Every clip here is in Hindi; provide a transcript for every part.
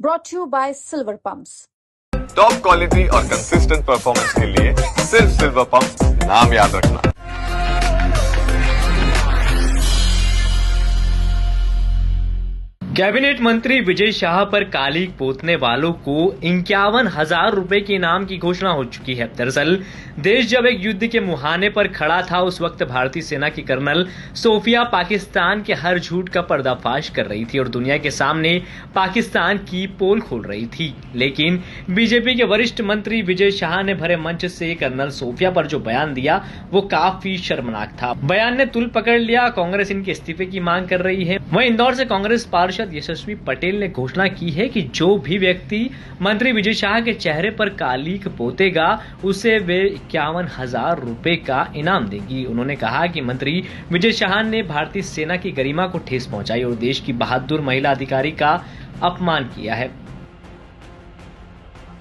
brought to you by Silver Pumps. Top quality और कंसिस्टेंट परफॉर्मेंस के लिए सिर्फ सिल्वर पंप नाम याद रखना। कैबिनेट मंत्री विजय शाह पर काली पोतने वालों को 51,000 रुपए के इनाम की घोषणा हो चुकी है। दरअसल देश जब एक युद्ध के मुहाने पर खड़ा था, उस वक्त भारतीय सेना की कर्नल सोफिया पाकिस्तान के हर झूठ का पर्दाफाश कर रही थी और दुनिया के सामने पाकिस्तान की पोल खोल रही थी। लेकिन बीजेपी के वरिष्ठ मंत्री विजय शाह ने भरे मंच से कर्नल सोफिया पर जो बयान दिया वो काफी शर्मनाक था। बयान ने तुल पकड़ लिया। कांग्रेस इनके इस्तीफे की मांग कर रही है। वहीं इंदौर से कांग्रेस पार्षद यशस्वी पटेल ने घोषणा की है कि जो भी व्यक्ति मंत्री विजय शाह के चेहरे पर कालीक पोतेगा उसे वे 51,000 रुपए का इनाम देगी। उन्होंने कहा कि मंत्री विजय शाह ने भारतीय सेना की गरिमा को ठेस पहुंचाई और देश की बहादुर महिला अधिकारी का अपमान किया है।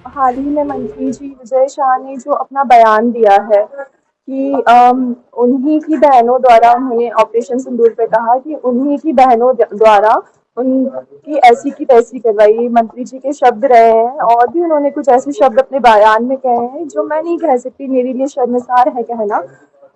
हाल ही में मंत्री जी विजय शाह ने जो अपना बयान दिया है कि उन्हीं की बहनों द्वारा, उन्होंने ऑपरेशन सिंदूर पे कहा कि उन्हीं की बहनों द्वारा उनकी ऐसी की तैसी करवाई, मंत्री जी के शब्द रहे हैं। और भी उन्होंने कुछ ऐसे शब्द अपने बयान में कहे हैं जो मैं नहीं कह सकती, मेरे लिए शर्मसार है कहना।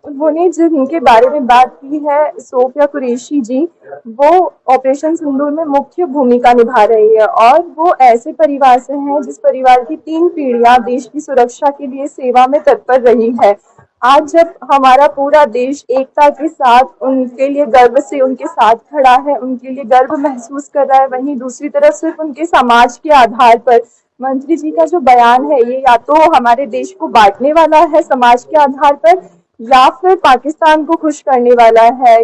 उन्होंने जिनके बारे में बात की है, सोफिया कुरैशी जी, वो ऑपरेशन सिंदूर में मुख्य भूमिका निभा रही है और वो ऐसे परिवार से हैं जिस परिवार की 3 पीढ़ियां देश की सुरक्षा के लिए सेवा में तत्पर रही है। आज जब हमारा पूरा देश एकता के साथ उनके लिए गर्व से उनके साथ खड़ा है, उनके लिए गर्व महसूस कर रहा है, वहीं दूसरी तरफ सिर्फ उनके समाज के आधार पर मंत्री जी का जो बयान है, ये या तो हमारे देश को बांटने वाला है समाज के आधार पर या फिर पाकिस्तान को खुश करने वाला है।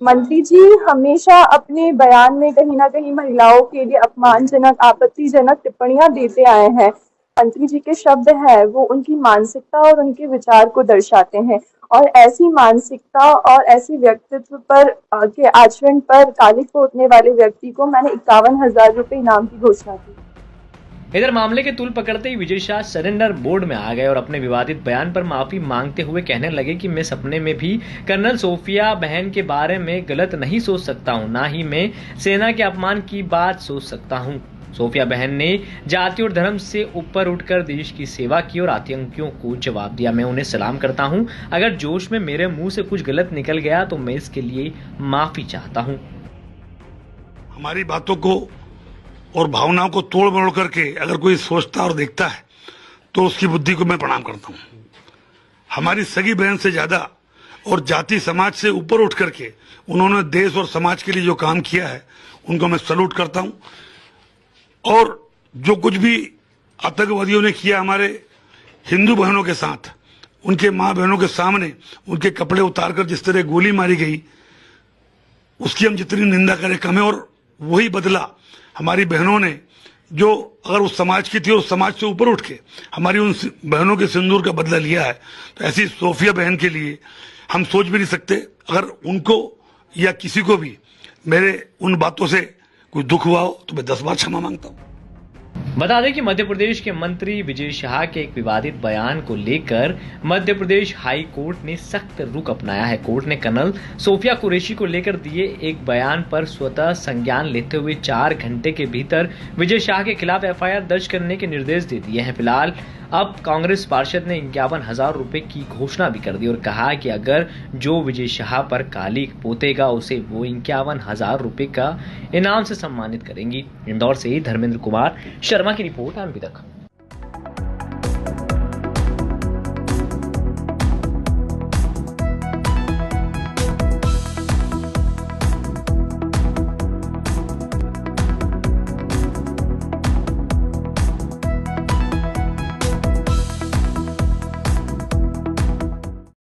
मंत्री जी हमेशा अपने बयान में कहीं ना कहीं महिलाओं के लिए अपमानजनक, आपत्तिजनक टिप्पणियां देते आए हैं। मंत्री जी के शब्द है वो उनकी मानसिकता और उनके विचार को दर्शाते हैं और ऐसी मानसिकता और ऐसे व्यक्तित्व पर के आचरण पर कालिक पोतने वाले व्यक्ति को मैंने 51,000 रुपए इनाम की घोषणा की। इधर मामले के तूल पकड़ते ही विजय शाह सरेंडर मोड में आ गए और अपने विवादित बयान पर माफी मांगते हुए कहने लगे कि मैं सपने में भी कर्नल सोफिया बहन के बारे में गलत नहीं सोच सकता हूं, ना ही मैं सेना के अपमान की बात सोच सकता हूं। सोफिया बहन ने जाति और धर्म से ऊपर उठकर देश की सेवा की और आतंकियों को जवाब दिया। मैं उन्हें सलाम करता हूं। अगर जोश में मेरे मुंह से कुछ गलत निकल गया तो मैं इसके लिए माफी चाहता हूं। हमारी बातों को और भावनाओं को तोड़ मरोड़ करके अगर कोई सोचता और देखता है तो उसकी बुद्धि को मैं प्रणाम करता हूं। हमारी सगी बहन से ज्यादा और जाति समाज से ऊपर उठ करके उन्होंने देश और समाज के लिए जो काम किया है उनको मैं सैल्यूट करता हूं। और जो कुछ भी आतंकवादियों ने किया हमारे हिंदू बहनों के साथ, उनके माँ बहनों के सामने उनके कपड़े उतारकर जिस तरह गोली मारी गई, उसकी हम जितनी निंदा करें कम है। और वही बदला हमारी बहनों ने, जो अगर उस समाज की थी और उस समाज से ऊपर उठ के हमारी उन बहनों के सिंदूर का बदला लिया है, तो ऐसी सोफिया बहन के लिए हम सोच भी नहीं सकते। अगर उनको या किसी को भी मेरे उन बातों से कोई दुख हुआ हो तो मैं 10 बार क्षमा मांगता हूं। बता दें कि मध्य प्रदेश के मंत्री विजय शाह के एक विवादित बयान को लेकर मध्य प्रदेश हाई कोर्ट ने सख्त रुख अपनाया है। कोर्ट ने कर्नल सोफिया कुरैशी को लेकर दिए एक बयान पर स्वतः संज्ञान लेते हुए 4 घंटे के भीतर विजय शाह के खिलाफ FIR दर्ज करने के निर्देश दे दिए हैं। फिलहाल अब कांग्रेस पार्षद ने 51,000 रुपए की घोषणा भी कर दी और कहा कि अगर जो विजय शाह पर कालिक पोतेगा उसे वो 51,000 रुपए का इनाम से सम्मानित करेंगी। इंदौर से धर्मेंद्र कुमार शर्मा की रिपोर्ट। एमपी तक।